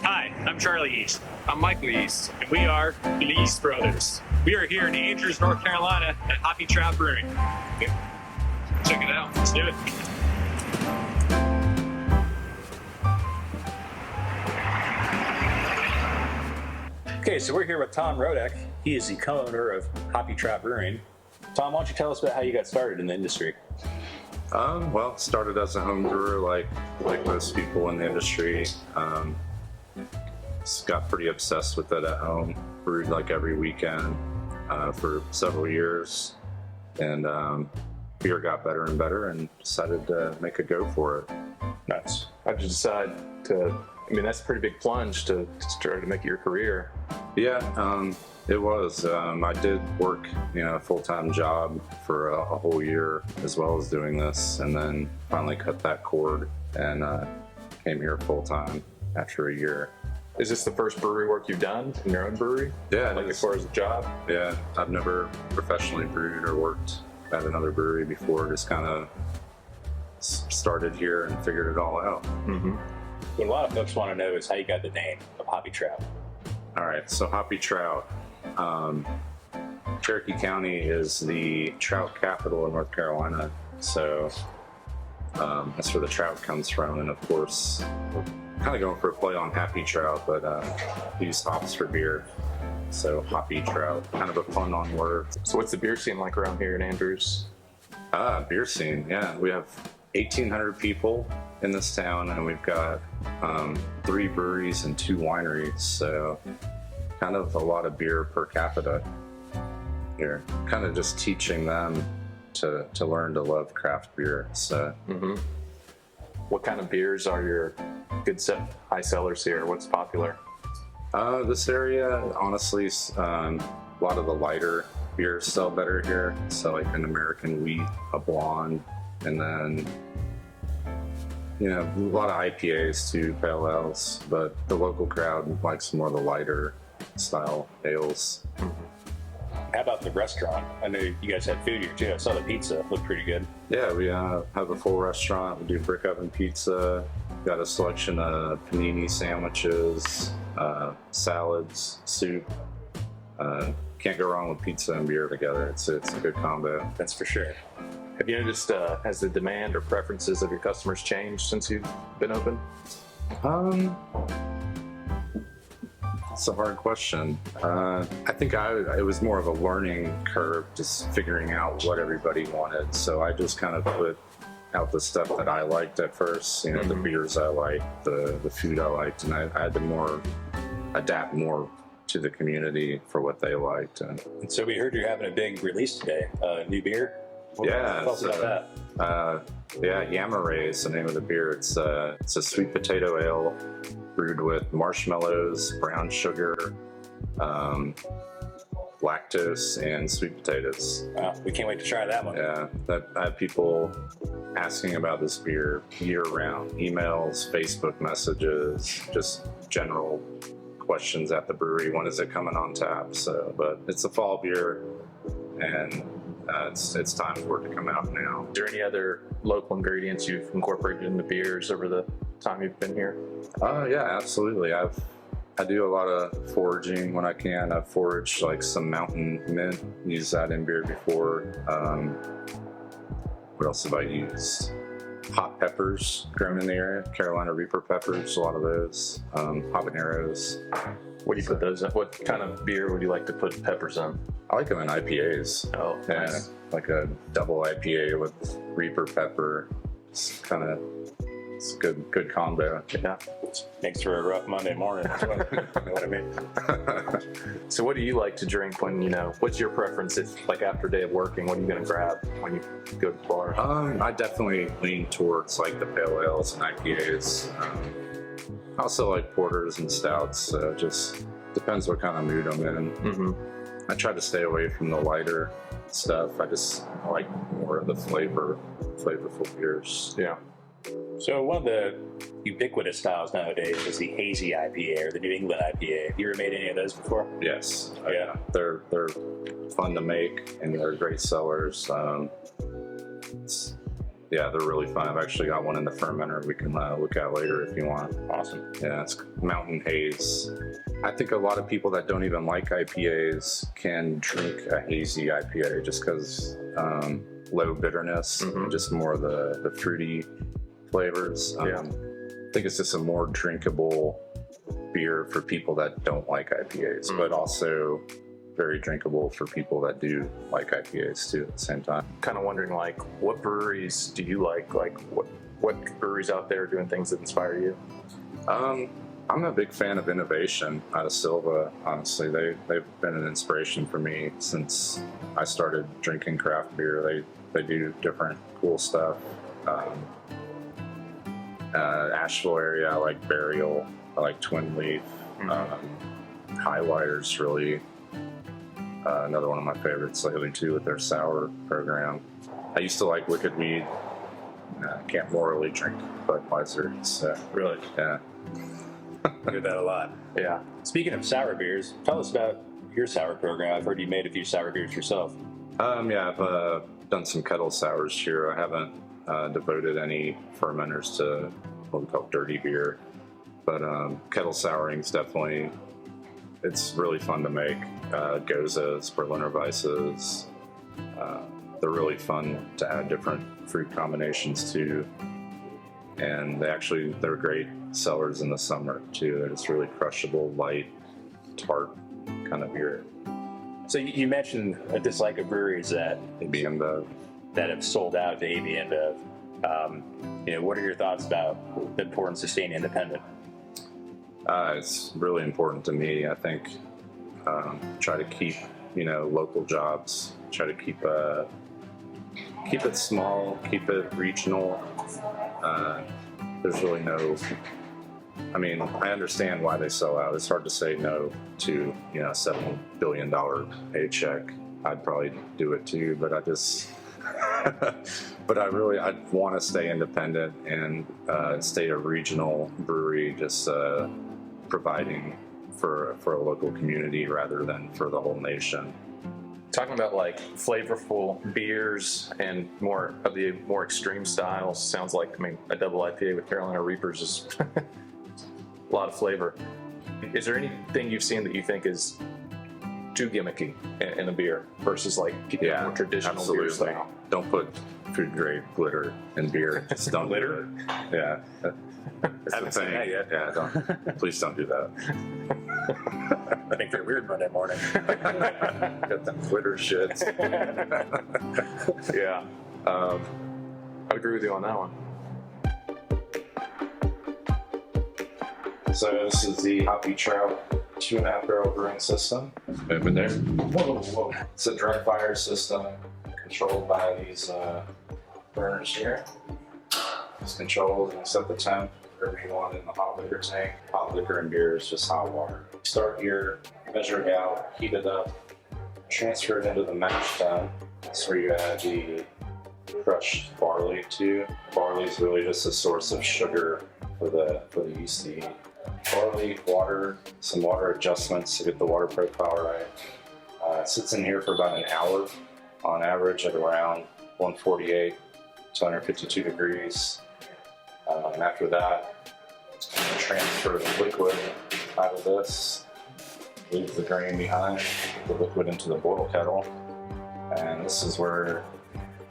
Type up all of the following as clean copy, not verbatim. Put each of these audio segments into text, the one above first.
Hi, I'm Charlie Yeast, I'm Michael Yeast. and we are the Yeast Brothers. We are here in Andrews, North Carolina at Hoppy, Trout Brewing. Check it out. Let's do it. Okay, so we're here with Tom Rodek. He is the co-owner of Hoppy Trout Brewing. Tom, why don't you tell us about how you got started in the industry? Well, started as a home brewer like most people in the industry. Got pretty obsessed with it at home. Brewed like every weekend for several years, and beer got better and better, and decided to make a go for it. Nice. How'd you decide to? I mean, that's a pretty big plunge to try to make it your career. Yeah, it was. I did work, a full-time job for a whole year as well as doing this, and then finally cut that cord and came here full-time after a year. Is this the first brewery work you've done in your own brewery? Yeah, Like as far as a job? Yeah, I've never professionally brewed or worked at another brewery before. Just kind of started here and figured it all out. Mm-hmm. What a lot of folks want to know is how you got the name of Hoppy Trout. All right, so Hoppy Trout. Cherokee County is the trout capital of North Carolina, so that's where the trout comes from. And of course, we're kind of going for a play on Happy Trout, but we use hops for beer. So Hoppy Trout, kind of a pun on words. So what's the beer scene like around here in Andrews? Beer scene, yeah. We have 1,800 people in this town, and we've got 3 breweries and 2 wineries, so kind of a lot of beer per capita here. Kind of just teaching them to learn to love craft beer. So, What kind of beers are your good high sellers here? What's popular? this area, honestly, a lot of the lighter beers sell better here. So like an American Wheat, a blonde, and then a lot of IPAs too, pale ales, but the local crowd likes more of the lighter style ales. How about the restaurant? I know you guys had food here too. I saw the pizza looked pretty good. Yeah, we have a full restaurant. We do brick oven pizza. Got a selection of panini sandwiches, salads, soup. Can't go wrong with pizza and beer together. It's a good combo. That's for sure. Have you noticed, has the demand or preferences of your customers changed since you've been open? It's a hard question. I think it was more of a learning curve, just figuring out what everybody wanted. So I just kind of put out the stuff that I liked at first, the beers I liked, the food I liked, and I had to adapt more to the community for what they liked. And So we heard you're having a big release today, new beer. yeah, Tell us about that. Yamare is the name of the beer. It's a sweet potato ale brewed with marshmallows, brown sugar, lactose, and sweet potatoes. Wow, we can't wait to try that one. Yeah, I have people asking about this beer year-round. Emails, Facebook messages, just general questions at the brewery. When is it coming on tap? But it's a fall beer, and it's time for it to come out now. Is there any other local ingredients you've incorporated in the beers over the time you've been here? Yeah, absolutely. I do a lot of foraging when I can. I've foraged like some mountain mint, used that in beer before. What else have I used? Hot peppers grown in the area, Carolina Reaper peppers, a lot of those, habaneros. What do you put those in? What kind of beer would you like to put peppers in? I like them in IPAs. Oh, Yeah, nice. like a double IPA with Reaper pepper. It's a good combo. Yeah. Makes for a rough Monday morning. You know what I mean? So what do you like to drink when, what's your preference if, like after a day of working, what are you going to grab when you go to the bar? I definitely lean towards like the pale ales and IPAs. I also like porters and stouts. Just depends what kind of mood I'm in. I try to stay away from the lighter stuff. I just like more of the flavorful beers. Yeah. So one of the ubiquitous styles nowadays is the hazy IPA or the New England IPA. Have you ever made any of those before? Yes. Yeah. They're fun to make and they're great sellers. Yeah, they're really fun. I've actually got one in the fermenter we can look at later if you want. Awesome. Yeah, it's Mountain Haze. I think a lot of people that don't even like IPAs can drink a hazy IPA just because low bitterness, just more of the fruity flavors. Yeah. I think it's just a more drinkable beer for people that don't like IPAs, but also very drinkable for people that do like IPAs too at the same time. Kind of wondering, like, what breweries do you like? Like, what breweries out there are doing things that inspire you? I'm a big fan of innovation out of Silva. Honestly, they've been an inspiration for me since I started drinking craft beer. They do different cool stuff. Asheville area, I like Burial. I like Twin Leaf. Highlighter's really another one of my favorites lately too with their sour program. I used to like Wicked Weed. Can't morally drink Budweiser. So, Really? yeah. I do that a lot. Yeah. Speaking of sour beers, tell us about your sour program. I've heard you made a few sour beers yourself. Yeah, I've done some kettle sours here. I haven't devoted any fermenters to what we call dirty beer, but kettle souring is definitely, it's really fun to make. Gozas, Berliner Weisses, they're really fun to add different fruit combinations to, and they're great sellers in the summer too. They're just really crushable, light, tart kind of beer. So you mentioned a dislike of breweries that AB InBev. that have sold out to AB InBev. What are your thoughts about the importance of staying independent? It's really important to me. I think try to keep local jobs. Try to keep it small, keep it regional. There's really no. I mean, I understand why they sell out. It's hard to say no to a $7 billion paycheck. I'd probably do it too, but I just. But I want to stay independent and stay a regional brewery, just providing for a local community rather than for the whole nation. Talking about like flavorful beers and more of the more extreme styles, sounds like, a double IPA with Carolina Reapers is a lot of flavor. Is there anything you've seen that you think is too gimmicky in a beer versus like more traditional beer style? Don't put food grade glitter in beer. Just don't Glitter? do it. Yeah. That's Haven't the seen thing. that yet. Yeah, please don't do that. I think they're weird Monday morning. Got them glitter shits. Yeah. I agree with you on that one. So this is the Hoppy Trout 2.5 barrel brewing system. Over there. Whoa. It's a dry fire system controlled by these burners here. It's controlled and set the temp wherever you want in the hot liquor tank. Hot liquor and beer is just hot water. Start here, measure it out, heat it up, transfer it into the mash tun. That's where you add the crushed barley to. Barley is really just a source of sugar for the yeast to eat. Barley, water, some water adjustments to get the water profile right. It sits in here for about an hour on average at around 148 to 152 degrees. And after that, transfer the liquid out of this, leave the grain behind, put the liquid into the boil kettle. And this is where,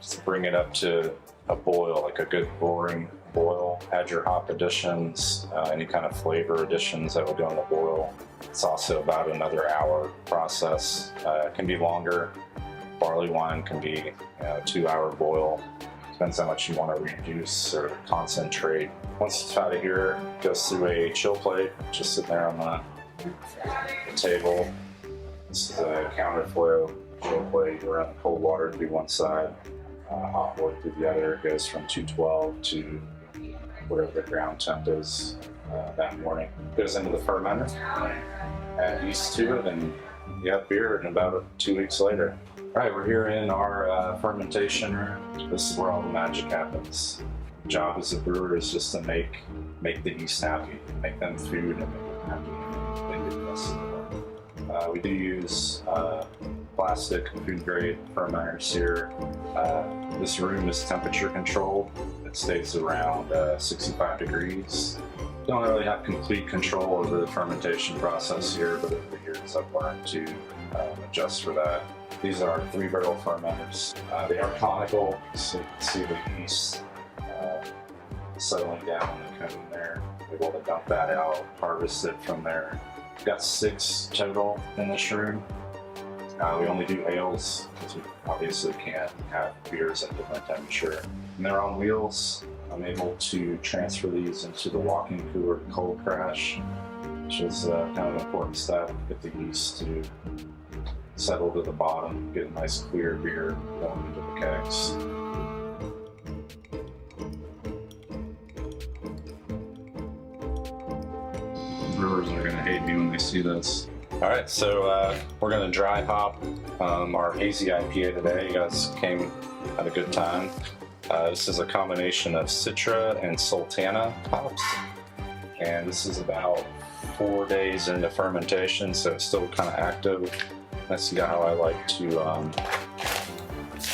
just bring it up to a boil, like a good boring boil. Add your hop additions, any kind of flavor additions that will go in the boil. It's also about another hour process. It can be longer. Barley wine can be 2-hour boil. Depends how much you want to reduce or concentrate. Once it's out of here, it goes through a chill plate, just sitting there on the table. This is a counterflow chill plate. You run cold water to one side, hot water to the other. It goes from 212 to whatever the ground temp is that morning. It goes into the fermenter, add yeast to it, and you have beer in about 2 weeks later. All right, we're here in our fermentation room. This is where all the magic happens. The job as a brewer is just to make the yeast happy, make them food and make them happy. They do this. We do use plastic food grade fermenters here. This room is temperature controlled. It stays around 65 degrees. Don't really have complete control over the fermentation process here, but over the years I've learned to adjust for that. These are 3-barrel fermenters. They are conical, so you can see the yeast settling down in the cone there. We're able to dump that out, harvest it from there. We've got 6 total in this room. We only do ales because we obviously can't have beers at different temperature. And they're on wheels. I'm able to transfer these into the walk-in cooler cold crash, which is kind of an important step. Get the yeast to settle to the bottom, get a nice clear beer going into the kegs. Brewers are gonna hate me when they see this. All right, so we're gonna dry hop our hazy IPA today. You guys came at a good time. This is a combination of Citra and Sultana hops, and this is about 4 days into fermentation, so it's still kind of active. That's how I like to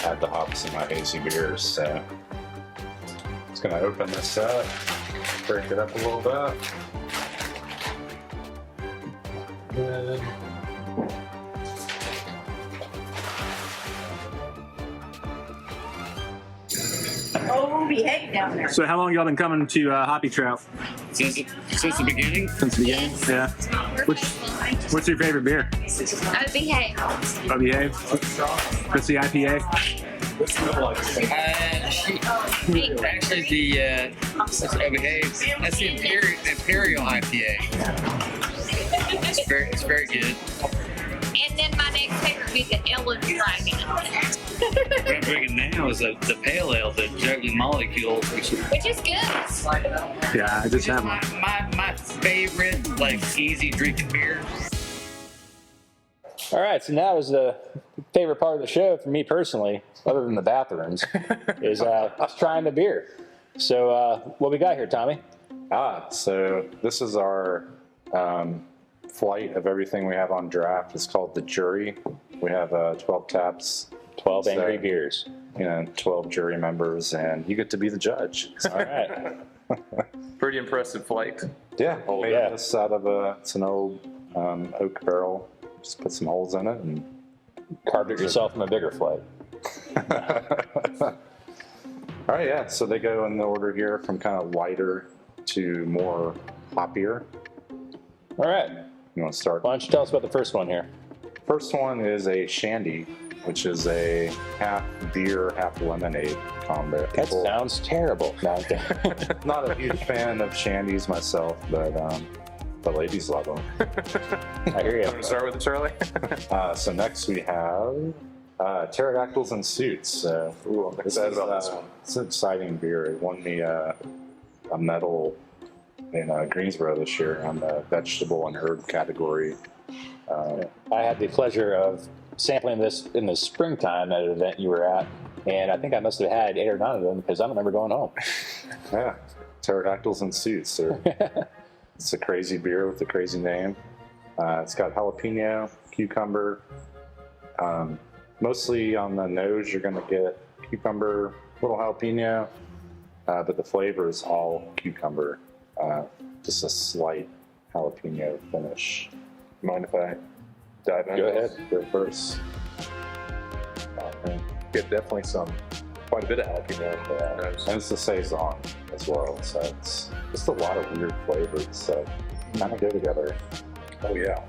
add the hops in my hazy beers. So just gonna open this up, break it up a little bit. Good. Oh, behave down there. So how long y'all been coming to Hoppy Trout? Since the beginning? Since the beginning? Yeah. What's your favorite beer? Behave. Oh, Behave? What's the IPA? Actually, the Behave. That's the Imperial IPA. It's very good. And then my next favorite would be the Ellen Dragon. What I'm drinking now is the Pale Ale, the Juggling Molecule, which Which is good. Yeah, I just have one. my favorite, like, easy drinking beer. All right, so now is the favorite part of the show for me personally, other than the bathrooms, is trying the beer. So what we got here, Tommy? So this is our flight of everything we have on draft. It's called the Jury. We have 12 taps. 12 angry So, beers. 12 jury members, and you get to be the judge. All right. Pretty impressive flight. Yeah, made yeah. this out of it's an old oak barrel. Just put some holes in it and Carved it yourself from a bigger flight. all right, yeah. So they go in the order here from kind of lighter to more hoppier. All right. You want to start? Why don't you tell us about the first one here? First one is a shandy, which is a half beer, half lemonade combo. That sounds terrible. No, I'm kidding. Not a huge fan of shandies myself, but the ladies love them. I hear Want to you. start with it, Charlie? So next we have pterodactyls and suits. Ooh, I'm excited about this one. It's an exciting beer. It won me a medal in Greensboro this year on the vegetable and herb category. I had the pleasure of sampling this in the springtime at an event you were at, and I think I must have had 8 or 9 of them because I don't remember going home. Yeah, pterodactyls and suits. It's a crazy beer with a crazy name. It's got jalapeno, cucumber. Mostly on the nose, you're going to get cucumber, little jalapeno, but the flavor is all cucumber. Just a slight jalapeno finish. Mind if I dive in? Go ahead, go first. Get definitely quite a bit of jalapeno. And it's a saison as well, so it's just a lot of weird flavors that kind of go together. Oh yeah,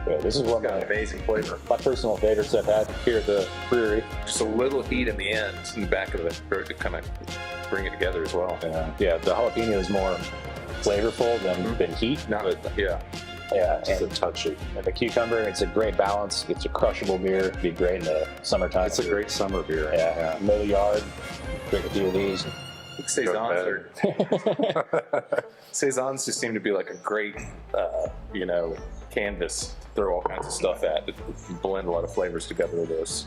Yeah, this is one it's got an of amazing flavor. my personal favorites I've had here at the brewery. Just a little heat in the end, in the back of it, for it to kind of bring it together as well. Yeah, the jalapeno is more flavorful than heat. Yeah. Yeah, Just a and, touchy. and the cucumber, it's a great balance. It's a crushable beer. It'd be great in the summertime. It's a great summer beer. Yeah, middle yard. Drink a few of these. Saisons just seem to be like a great, canvas to throw all kinds of stuff at. Blend a lot of flavors together with this.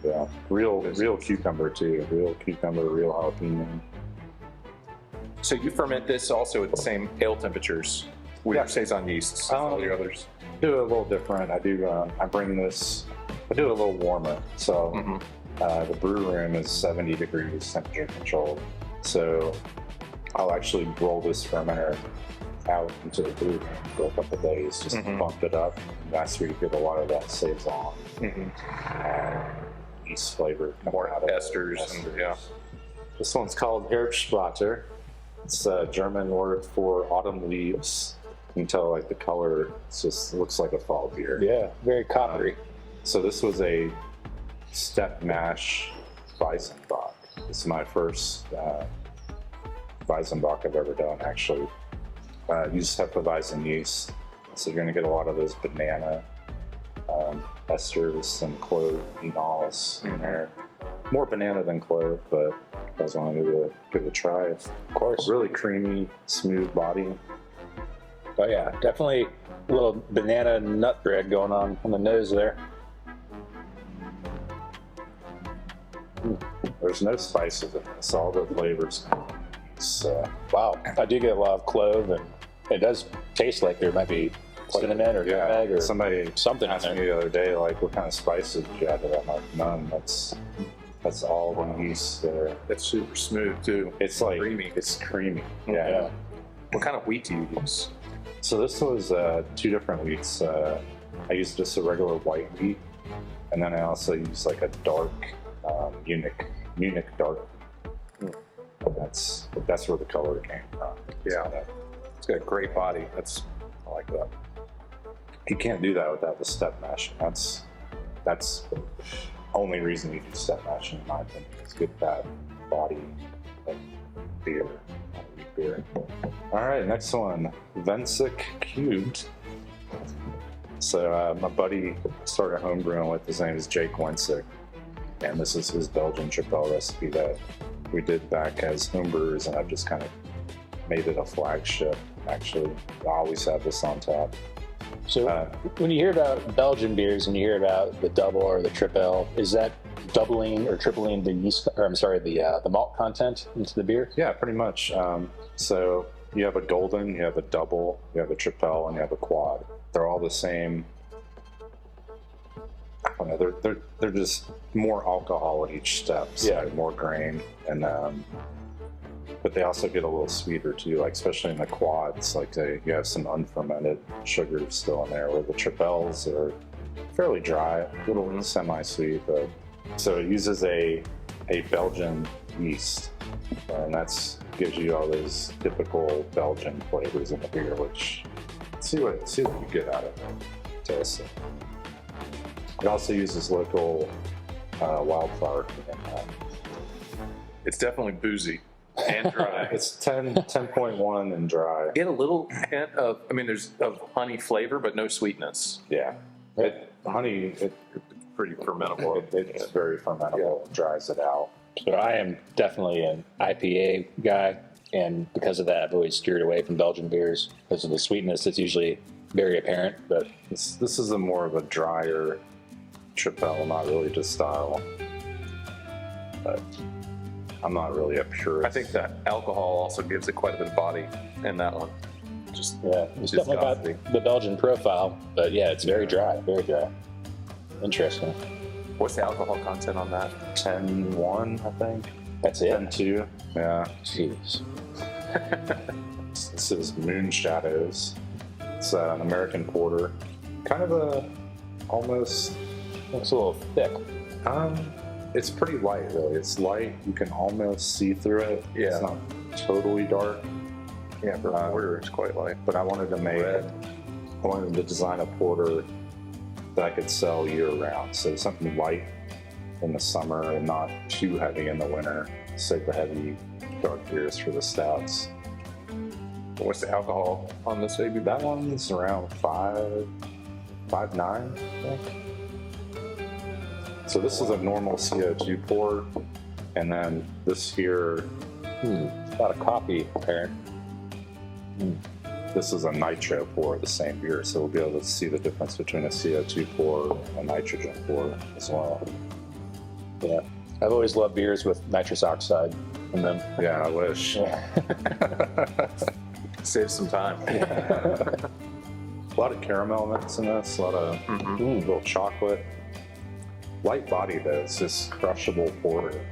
Yeah, real cucumber too. Real cucumber, real jalapeno. So you ferment this also at the same ale temperatures with Yeah. your saison yeasts, all your others. Do it a little different. I bring this I do it a little warmer. So Mhm. the brew room is 70 degrees temperature controlled. So I'll actually roll this fermenter out into the brew room for a couple of days, just Mhm. bump it up. And that's where you get a lot of that saison Mhm. and yeast flavor coming More out of it. esters and yeah. This one's called Herbstblätter. It's a German word for autumn leaves. You can tell like the color just looks like a fall beer. Yeah, very coppery. So this was a step mash Weizenbock. This is my first Weizenbock I've ever done, actually. Use Hefeweizen yeast, so you're going to get a lot of those banana esters and clove phenols in there. More banana than clove, but I was wanting to give it a try. Of course. Really creamy, smooth body. Oh yeah, definitely a little banana nut bread going on the nose there. There's no spices in this, all the flavors. So, Wow, I do get a lot of clove, and it does taste like there might be cinnamon or nutmeg or somebody something in asked me there. the other day, like, what kind of spices did you add to that? I'm like, none. That's all the yeast there. It's super smooth too. It's like Creamy. It's creamy. Yeah. Yeah. What kind of wheat do you use? So this was 2 different wheats. I used just a regular white wheat, and then I also used like a dark Munich dark. And that's where the color came from. Yeah. So, It's got a great body. I like that. you can't do that without the step mashing. That's the only reason you do step mashing, in my opinion, is get that body of beer, wheat beer. All right, next one, Vensic Cubed. So my buddy started homebrewing with, his name is Jake Wensick, and this is his Belgian Tripel recipe that we did back as homebrewers, and I've just kind of made it a flagship. Actually, I always have this on tap. So when you hear about Belgian beers and you hear about the double or the triple, is that doubling or tripling the yeast, or I'm sorry, the malt content into the beer? Yeah, pretty much. So you have a golden, you have a double, you have a tripel, and you have a quad. They're all the same. I don't know. They're just more alcohol at each step. So Yeah. more grain, and but they also get a little sweeter too. Like especially in the quads, like you have some unfermented sugars still in there. Where the tripels are fairly dry, a little semi-sweet. But so it uses a Belgian yeast, and that's gives you all those typical Belgian flavors in the beer. Which see what you get out of it. Taste it. It also uses local wildflower in that. It's definitely boozy and dry. It's 10.1 and dry. Get a little hint of, there's of honey flavor, but no sweetness. Yeah. Honey, Pretty fermentable. it's very fermentable. It dries it out. So I am definitely an IPA guy, and because of that, I've always steered away from Belgian beers because of the sweetness. It's usually very apparent, but This is a more of a drier tripel, not really just style. But I'm not really a purist. I think that alcohol also gives it quite a bit of body in that one. Just yeah, it's definitely got viscosity. the Belgian profile. But yeah, it's very dry, very dry. Interesting. What's the alcohol content on that? 10.1, I think. That's it. 10.2. Yeah. Jeez. This is Moon Shadows. It's an American porter. Kind of almost. It's a little thick. It's pretty light, really. It's light. You can almost see through it. Yeah. It's not totally dark. Yeah, for a porter, it's quite light. But I wanted to design a porter that I could sell year round. So something light in the summer and not too heavy in the winter. Save the heavy dark beers for the stouts. What's the alcohol on this baby? That one's around 5.9, I think. So this is a normal CO2 pour, and then this here, A lot of coffee apparent. this is a nitro pour, the same beer. So we'll be able to see the difference between a CO2 pour and a nitrogen pour as well. Yeah. I've always loved beers with nitrous oxide in them. Yeah, I wish. Save some time. A lot of caramel notes in this, a lot of little chocolate. light body though. It's just crushable porter.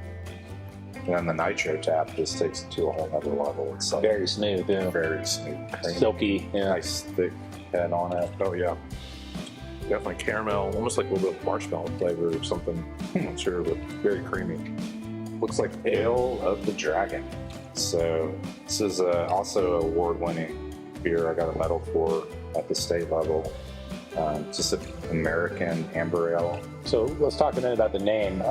And then the nitro tap just takes it to a whole other level. It's like Very smooth, yeah. very smooth, creamy, Silky, yeah. nice thick head on it. Oh yeah, definitely caramel, almost like a little bit of marshmallow flavor or something. I'm not sure, but very creamy. Looks like Ale of the Dragon. So this is also an award-winning beer I got a medal for at the state level. Just an American amber ale. So let's talk a minute about the name.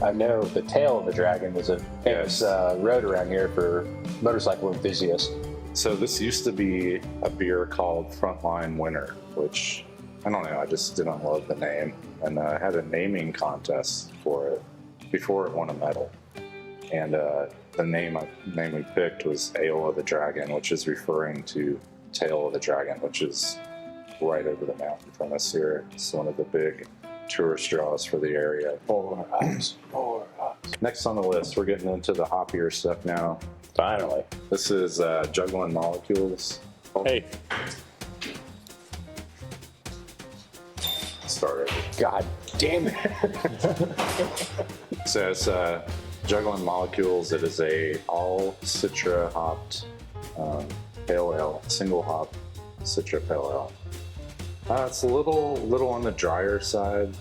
I know the Tail of the Dragon was a famous road around here for motorcycle enthusiasts. So this used to be a beer called Frontline Winter, which I don't know, I just didn't love the name. And I had a naming contest for it before it won a medal. And the name we picked was Ale of the Dragon, which is referring to Tail of the Dragon, which is right over the mountain from us here. It's one of the big tourist draws for the area. 4 hops. 4 hops. Next on the list, we're getting into the hoppier stuff now. Finally. This is Juggling Molecules. Hey, Started. God damn it. So it's Juggling Molecules. It is a all Citra hopped pale ale, single hop Citra pale ale. It's a little on the drier side,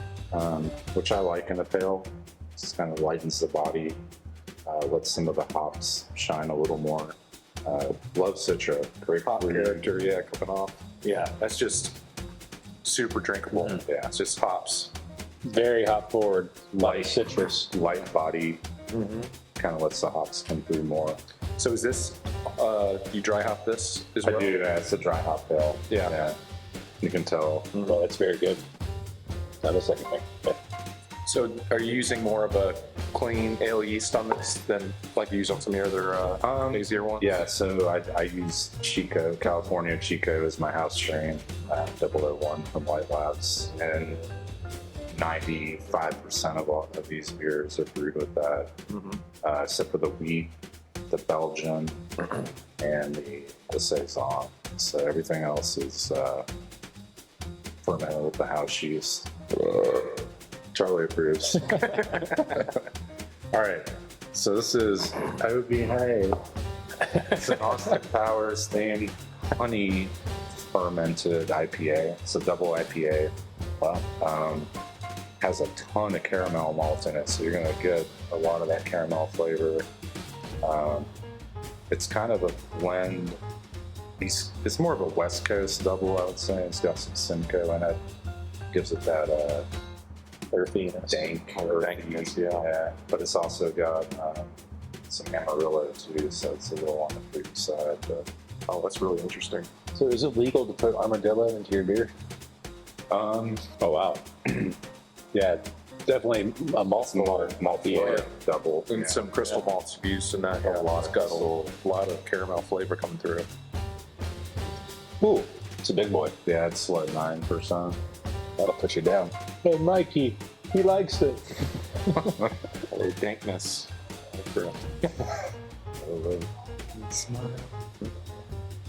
which I like in a pale. It just kind of lightens the body, lets some of the hops shine a little more. Love Citra, great Hop breed. character, yeah, coming off. Yeah, that's just super drinkable. Yeah, it's just hops. Very hop forward. Light. Citrus. Light body, kind of lets the hops come through more. So is this, you dry hop this as well? I do, it's a dry hop pale. Yeah. You can tell. Well, that's very good. Now the second thing. Yeah. So are you using more of a clean ale yeast on this than like you use on some of your other easier ones? Yeah, so I use Chico, California Chico is my house strain, 001 from White Labs, and 95% of all of these beers are brewed with that, except for the wheat, the Belgian, and the Saison. So everything else is fermented with the house yeast. Charlie approves. All right, so this is OBA. It's an Austin Powers themed honey fermented IPA. It's a double IPA. Has a ton of caramel malt in it, so you're gonna get a lot of that caramel flavor. It's kind of a blend. It's more of a West Coast double, I would say. It's got some Simcoe in it. Gives it that Earthiness. dankness, yeah. But it's also got some Amarillo too, so it's a little on the fruity side. But Oh, that's really interesting. So is it legal to put armadillo into your beer? oh wow, Yeah, definitely a malt. multi double, And some crystal malts used in that. Yeah, it's got a lot of caramel flavor coming through. Ooh, it's a big boy. Yeah, it's like 9%. That'll put you down. Hey, Mikey, he likes it. A dankness.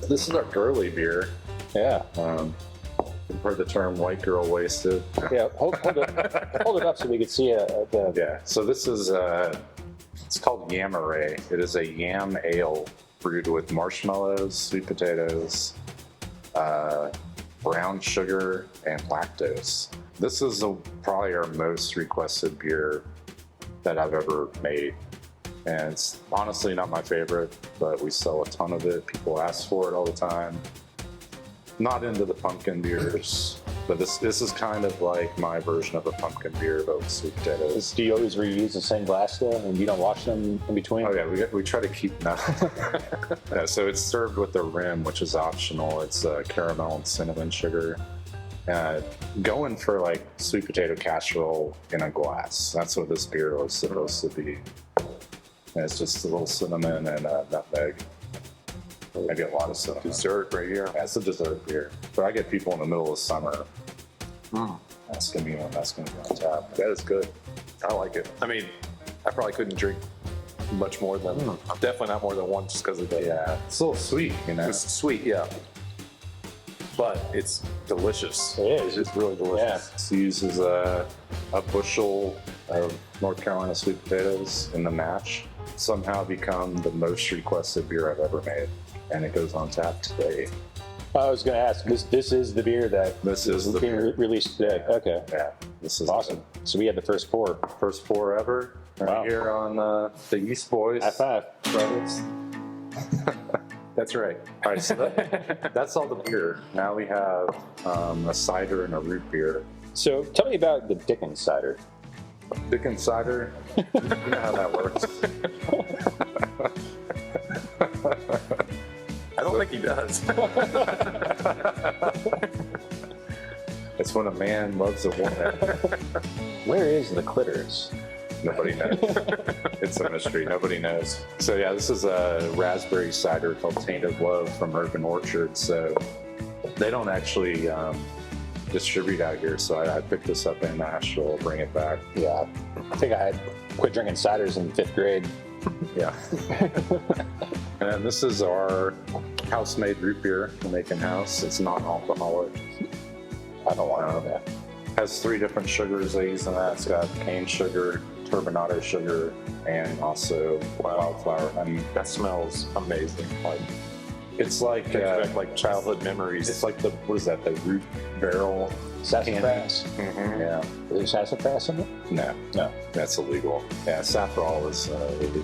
This is our girly beer. Yeah. You've heard the term white girl wasted. Yeah, hold it up so we can see it. Yeah, so this is, it's called Yamaray. It is a yam ale brewed with marshmallows, sweet potatoes, brown sugar, and lactose. This is probably our most requested beer that I've ever made. And it's honestly not my favorite, but we sell a ton of it. People ask for it all the time. Not into the pumpkin beers, but this is kind of like my version of a pumpkin beer, but with sweet potatoes. Do you always reuse the same glass though, and you don't wash them in between? Oh yeah, we try to keep that. Yeah, so it's served with the rim, which is optional. It's caramel and cinnamon sugar. Going for like sweet potato casserole in a glass. That's what this beer was supposed to be. And it's just a little cinnamon and nutmeg. Maybe a lot of cinnamon. Dessert right here. Yeah, it's a dessert beer. But I get people in the middle of summer. That's gonna be one that's gonna be on tap. That is good. I like it. I mean, I probably couldn't drink much more than, definitely not more than one just because of that. Yeah, it's a little sweet, you know. It's sweet, yeah. but it's delicious. It is. It's really delicious. This uses a bushel of North Carolina sweet potatoes in the mash. Somehow become the most requested beer I've ever made, and it goes on tap today. I was going to ask, this is the beer that This is the being beer. released today. Okay. Yeah, this is Awesome. So we had the first pour. the first pour ever right Wow. here on the Yeast Boys. High five. Brothers. That's right. All right, so that's all the beer. Now we have a cider and a root beer. So tell me about the Dickens cider. Dickens cider, you know how that works. I don't think he does. It's when a man loves a woman. Where is the clitoris? Nobody knows. It's a mystery. Nobody knows. So yeah, this is a raspberry cider called Tainted Love from Urban Orchard. So they don't actually distribute out here. So I picked this up in Nashville, bring it back. Yeah. I think I had quit drinking ciders in 5th grade. Yeah. And then this is our house-made root beer we make in house. It's non-alcoholic. I don't want to know that. Has 3 different sugars they use in that. It's got cane sugar, turbinado sugar, and also wildflower honey. That smells amazing. Like, It's like brings back like childhood memories. it's like the what is that? The root barrel. Sassafras? Mhm. Yeah. Is there sassafras in it? No, that's illegal. Yeah, saffron is illegal.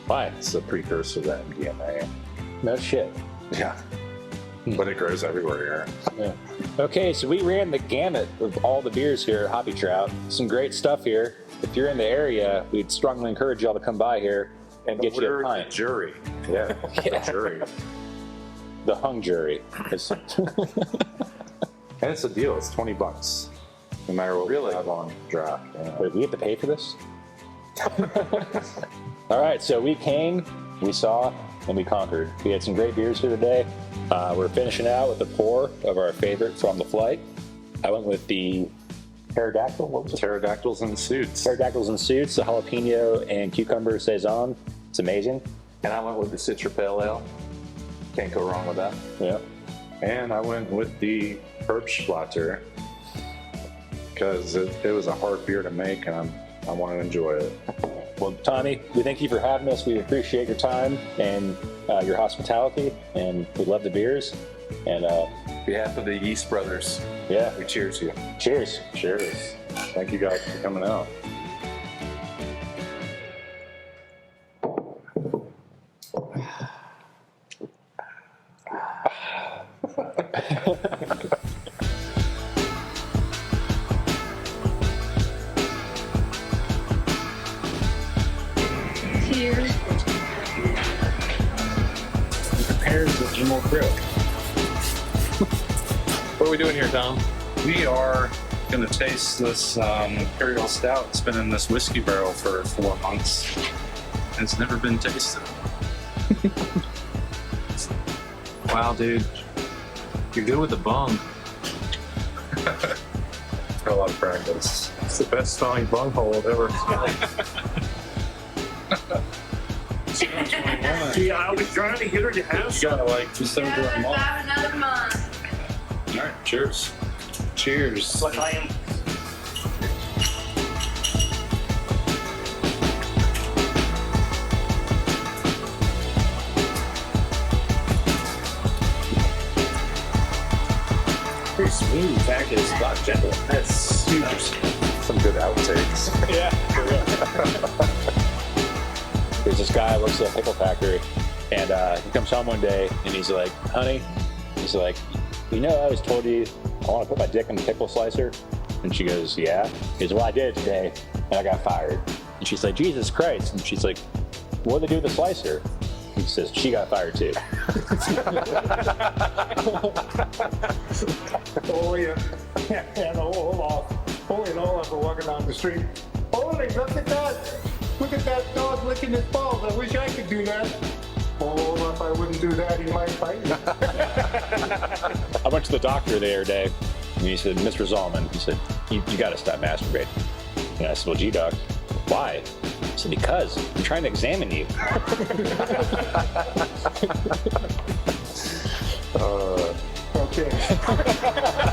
Why? It's a precursor to that MDMA. No shit. Yeah. But it grows everywhere here. Yeah. Okay, so we ran the gamut of all the beers here at Hoppy Trout. Some great stuff here. If you're in the area, we'd strongly encourage y'all to come by here and get you a Order the pint. jury. Yeah. Yeah. The jury. The hung jury. It's- And it's a deal. It's $20. No matter what Really? we have on draft. Yeah. Wait, we have to pay for this? All right, so we came, we saw, and we conquered. We had some great beers here today. We're finishing out with a pour of our favorite from the flight. I went with the pterodactyl. What was it? Pterodactyls and suits. Pterodactyls and suits, the jalapeno and cucumber saison. It's amazing. And I went with the Citra Pale Ale. Can't go wrong with that. Yeah. And I went with the Herbsplatter because it was a hard beer to make, and I want to enjoy it. Well, Tommy, we thank you for having us. We appreciate your time and your hospitality, and we love the beers. And On behalf of the Yeast Brothers, yeah, we cheers you. cheers. Cheers. Thank you guys for coming out. Cheers. Prepared with Jimmo Crew. What are we doing here, Tom? We are going to taste this Imperial Stout. It's been in this whiskey barrel for 4 months. It's never been tasted. Wow, dude. You're good with the bung. A lot of practice. It's the best smelling bunghole I've ever smelled. Yeah, I was trying to get her to have. You gotta like just over them all. All About another month. right, cheers. Cheers. What I am. Pretty smooth. Actually, it's not gentle. That's super smooth. Some good outtakes. Yeah. There's this guy who works at a pickle factory, and he comes home one day and he's like, honey, he's like, you know, I always told you I want to put my dick in the pickle slicer. And she goes, yeah. He goes, well, I did it today, and I got fired. And she's like, Jesus Christ. And she's like, what did they do with the slicer? He says, she got fired too. Oh, yeah. And holy and all after walking down the street. Holy, look at that. Look at that dog licking his balls. I wish I could do that. Oh, if I wouldn't do that, he might bite me. I went to the doctor the other day, and he said, Mr. Zalman, he said, you got to stop masturbating. And I said, well, gee, doc, why? He said, because I'm trying to examine you. okay.